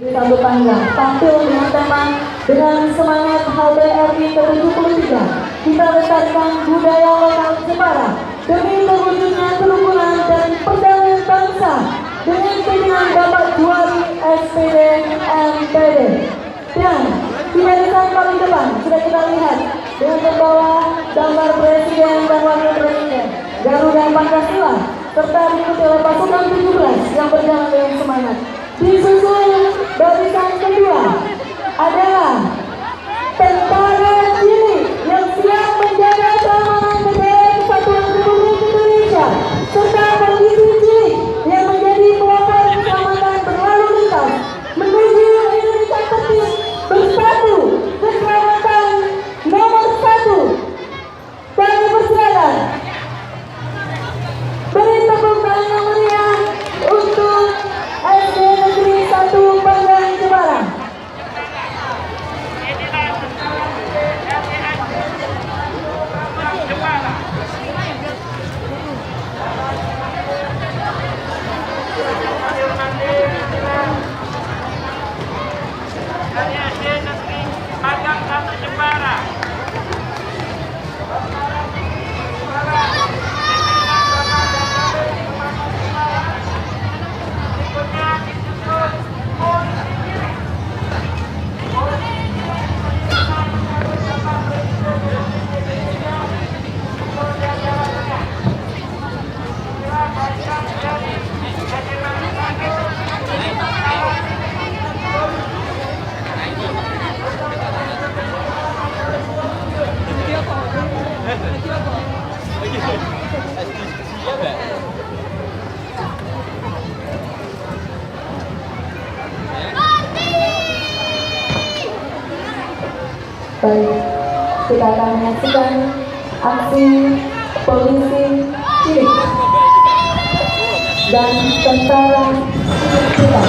Sambut Panggang tampil dengan tema dengan semangat HBRI ke-73 kita lestarikan budaya lokal Jepara demi terwujudnya kerukunan dan perdamaian bangsa dengan pimpinan Bapak Juari SPD MPD. Dan di barisan paling depan sudah kita lihat dengan membawa gambar Presiden dan Wakil Presiden Garuda Pancasila serta diikuti oleh pasukan 17 yang berjalan dengan semangat. Disusul barisan kedua adalah tentara cilik yang siap menjaga keamanan negara Kesatuan Republik Indonesia serta polisi cilik yang menjadi pelopor keselamatan berlalu lintas menuju Indonesia tertib bersatu keselamatan nomor 1. Kami persilakan beri tepuk tangan yang meriah untuk SD Negeri 1 Panggang Jepara. Baik, kita akan menyaksikan aksi polisi cilik dan tentara cilik kita.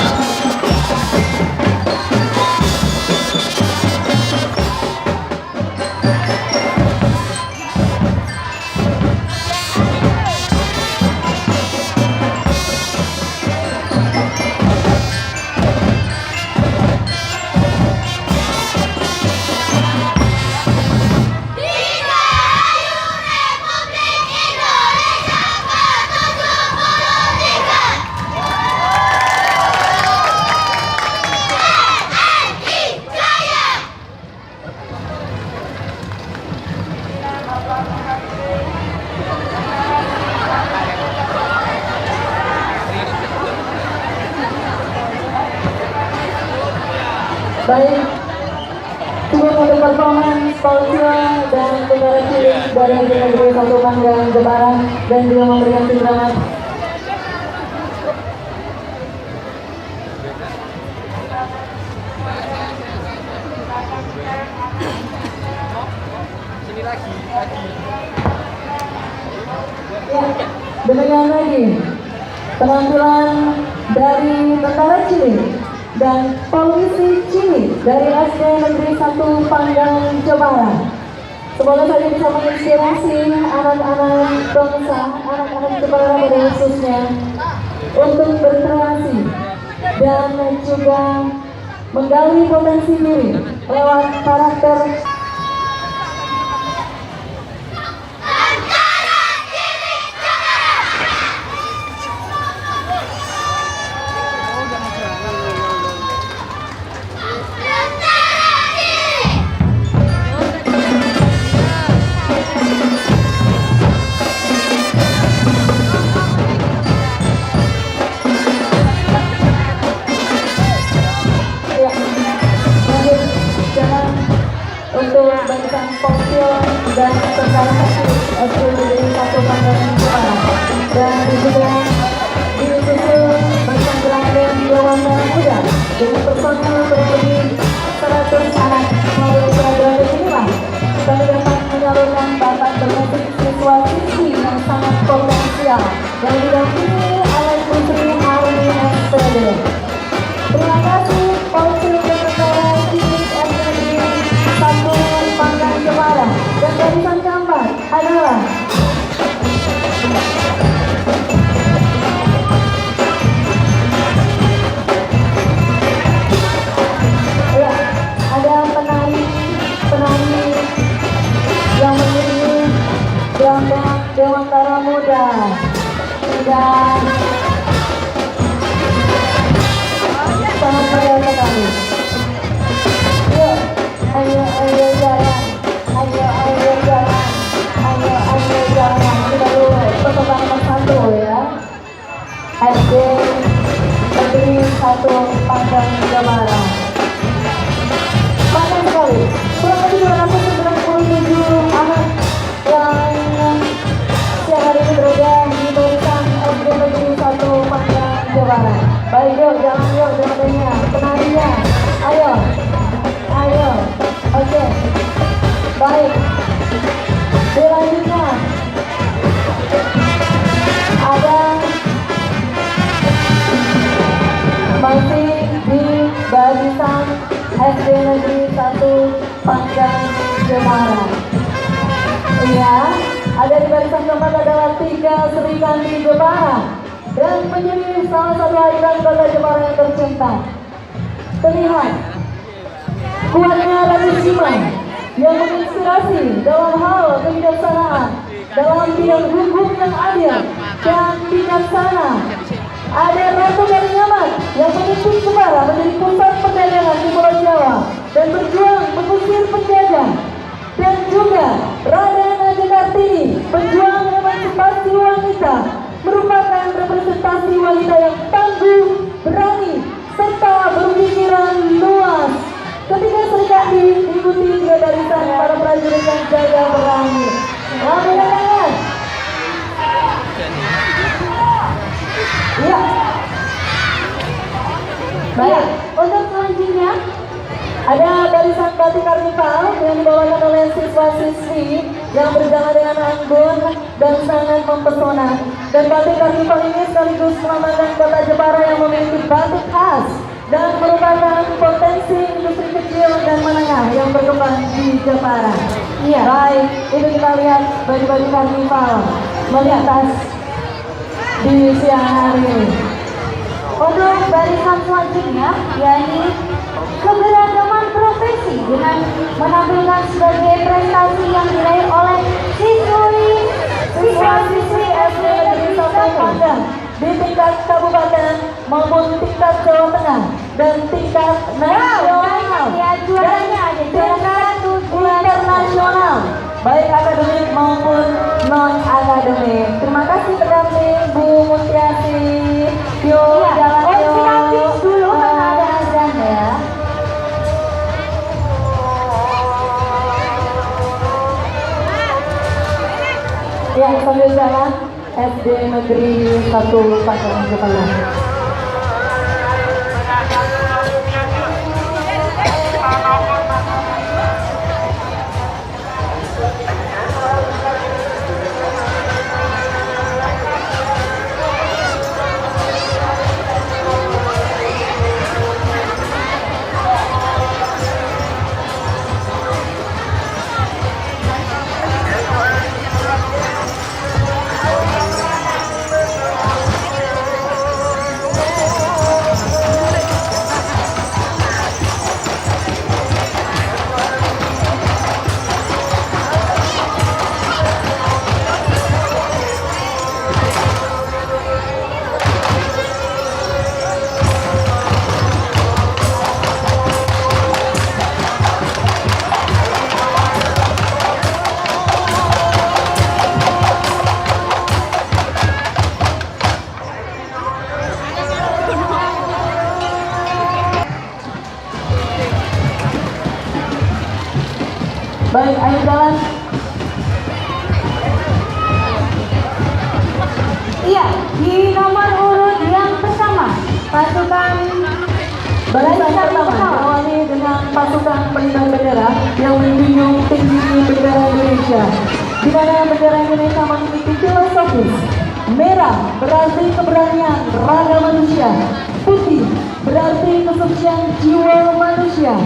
Baik, cukup untuk performance Paulsia dan tentara cilik dari Negeri 1 Panggang Jepara dan juga memberikan siraman. Ya, demikian lagi penampilan dari tentara cilik dan polisi cilik dari SD Negeri 1 Panggang Jepara. Semoga saja bisa menginspirasi anak-anak bangsa, anak-anak Jepara pada khususnya untuk berkreasi dan juga menggali potensi diri lewat karakter. Untuk barisan Polsio dan tentara cilik SD Negeri 1 Panggang Jepara dan juga disusul barisan Belanda Dewan Merah Muda dengan personil berlebih 100 anak melalui seragam inilah kami dapat menyalurkan bakat bermusik siswa-siswi yang sangat potensial yang didampingi oleh Putri Army SPD. Terima kasih Polsio dan tentara cilik SD Negeri 1 Panggang Jepara dan barisan keempat adalah dan sangat meriah sekali. Yuk, ayo jalan, ayo jalan, ayo jalan. Kita dulu pertemuan nomor 1 ya. SD Negeri 1 Pangdam Jepara. Panjang sekali. Kurang lebih 297 anak yang siang hari ini berada di barisan SD Negeri 1 Pangdam Jepara. Baik, yuk jalan, yuk jalannya, penarinya. Ayo, ayo. Oke. Baik. Selanjutnya ada masih di barisan SD Negeri 1 Pangdam Jepara. Iya, ada di barisan keempat adalah 3 Sri Kandi Jepara dan menjadi salah satu ikon kota Jepara yang tercinta. Terlihat kuatnya Radishima yang menginspirasi dalam hal kebijaksanaan, dalam bidang hukum yang adil dan bijaksana. Ada Ratu Kalinyamat yang memimpin Jepara menjadi pusat perdagangan di Pulau Jawa dan berjuang mengusir penjajah. Dan juga Raden Ajeng Kartini, pejuang emansipasi wanita, merupakan representasi wanita yang tangguh, berani, serta berpikiran luas. Ketika Sri Kandi diikuti 3 barisan para prajurit yang jaga berani. Lambaikan tangan. Iya. Baik, untuk selanjutnya ada barisan batik karnival yang dibawakan oleh siswa-siswi yang berjalan dengan anggun dan sangat mempesona. Dan batik karnival ini sekaligus melambangkan kota Jepara yang memiliki batik khas dan merupakan potensi industri kecil dan menengah yang berkembang di Jepara. Iya. Baik, itu kita lihat baju-baju karnival melintas di siang hari ini. Untuk barisan selanjutnya, yakni keberagaman profesi dengan menampilkan sebagai prestasi yang diraih oleh siswa-siswi SD Negeri 1 Pangdam di tingkat kabupaten maupun tingkat Jawa Tengah dan tingkat nasional dan tingkat internasional, baik akademik maupun non akademik. Terima kasih pendamping Bu Mutiasi. Yuk jalan yuk. Dulu karena ada azan ya. Ya, sambil jalan SD Negeri 1 Pangdam Jepara. Baik, ayo jalan. Iya, di nomor urut yang pertama, pasukan barisan pertama diawali dengan pasukan pengibar bendera yang menjunjung tinggi bendera Indonesia, di mana bendera Indonesia memiliki filosofis. Merah berarti keberanian raga manusia, putih berarti kesucian jiwa manusia.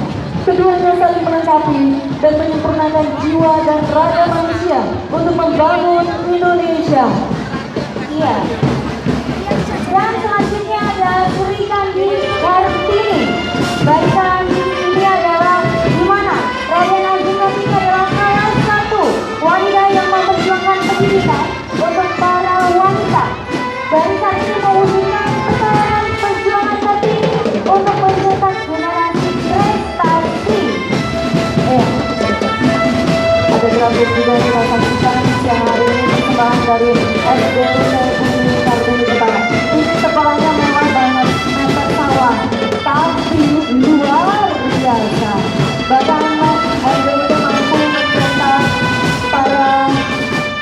Keduanya saling melengkapi dan menyempurnakan jiwa dan raga manusia untuk membangun Indonesia. Iya. Dan selanjutnya ada Sri Kandi Kartini. Barisan ini adalah di mana Raden Ajeng Kartini adalah salah satu wanita yang memperjuangkan pendidikan untuk para wanita. untuk juga kita saksikan siang hari ini persembahan dari SD Bumi Kartini Jepara. Ini sekolahnya memang banget meter sawah, tapi luar biasa. Bahkan SD itu mampu mencetak para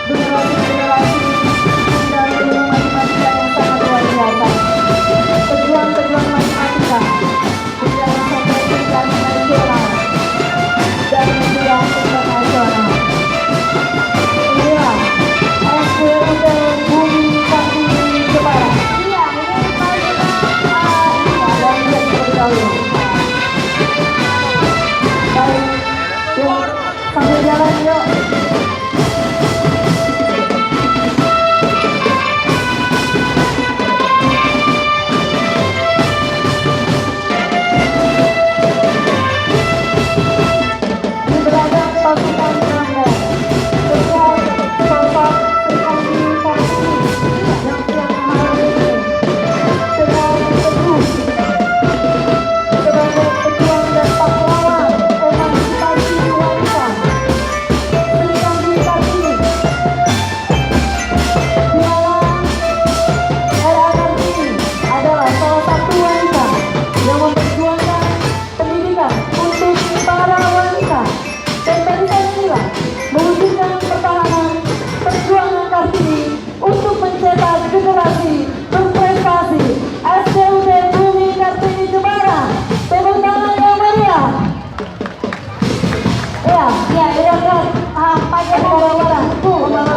generasi-generasi dari ilmu matematika yang sangat luar biasa. Pejuang-pejuang matematika yang sampai tingkat nasional dan juga internasional. Inilah SDUT Bumi Kartini Jepara. Iya, ini paling Dan jadi bergaul. Baik, yuk sambil jalan yuk. Di beragam pasukan pelanggan, setiap sosok Sri Kartini yang siang hari ini dengan teguh sebagai pejuang dan pahlawan emansipasi wanita. Sri Kartini dialah era Kartini adalah salah satu wanita yang memperjuangkan pendidikan untuk para wanita. Dan dari sinilah mewujudkan pertahanan perjuangan Kartini untuk mencetak generasi berprestasi. SDUT Bumi Kartini Jepara, tepuk tangan yang meriah. Ya, kan? pakai Membawa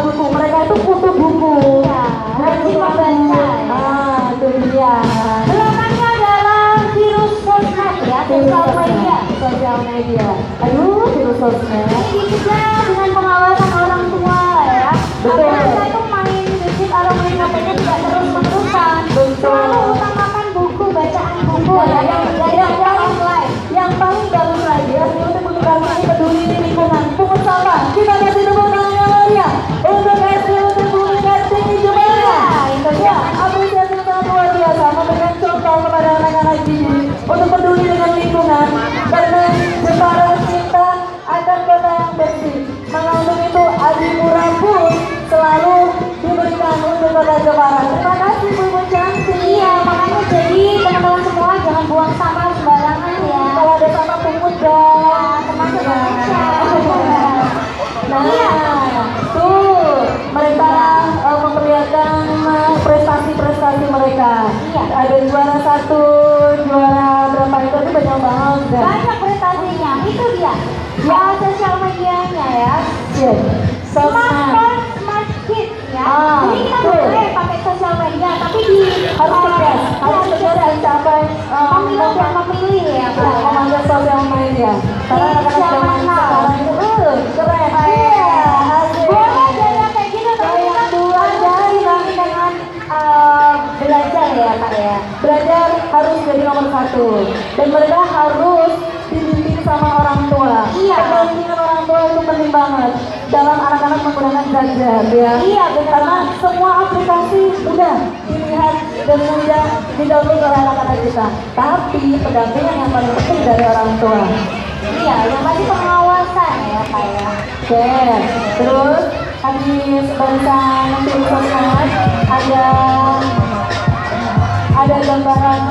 buku. Mereka itu kutu buku. Ya, rajin membaca. Itu dia. Belakangnya adalah virus sosmed ya, Sosial media. Aduh, virus sosmed. Ini juga dengan pengawasan orang tua ya. Betul. Agar kita itu main gadget atau main HP-nya tidak terus-terusan. Betul. Selalu utamakan buku, bacaan buku ya, yang offline. Yang paling bagus lagi ya, untuk Bumi peduli lingkungan, pungut sampah. Kita kasih tepuk tangan yang meriah untuk SDUT Bumi Kartini Jepara. Ya, apresiasi yang sangat luar biasa memberikan contoh kepada anak-anak ini untuk peduli dengan lingkungan, karena Jepara cinta akan kota yang bersih. Maka untuk itu Adi Murah pun selalu diberikan untuk kota Jepara. Terima kasih Bu Ibu cantik. Iya, makanya jadi teman-teman semua jangan buang sampah sembarangan ya. Kalau ada sampah pungut dong. Termasuk Indonesia. Nah, tuh mereka memperlihatkan prestasi-prestasi mereka. Iya. Ada juara 1, juara berapa itu banyak banget. Banyak prestasinya, itu dia. Ya, sosial medianya ya. Iya. Smartphone, smart kid ya. Jadi kita betul. boleh pakai sosial media, tapi di Harus tegas dan sampai pemilah dan memilih ya. memanggil sosial media. Karena anak-anak zaman sekarang itu keren. Iya, asik. Boleh gaya kayak gitu, tapi Yang kita dua harus diimbangi dengan belajar ya Kak ya. belajar harus jadi nomor 1 dan mereka harus dibimbing sama orang tua. Iya. Pendampingan orang tua itu penting banget dalam anak-anak menggunakan gadget ya. Iya, benar. Karena semua aplikasi mudah dilihat dan mudah didownload oleh anak-anak kita. Tapi pendampingan yang paling penting dari orang tua. Iya, yang pasti pengawasan ya Kak ya. Oke, terus habis barisan tim sosmed ada gambaran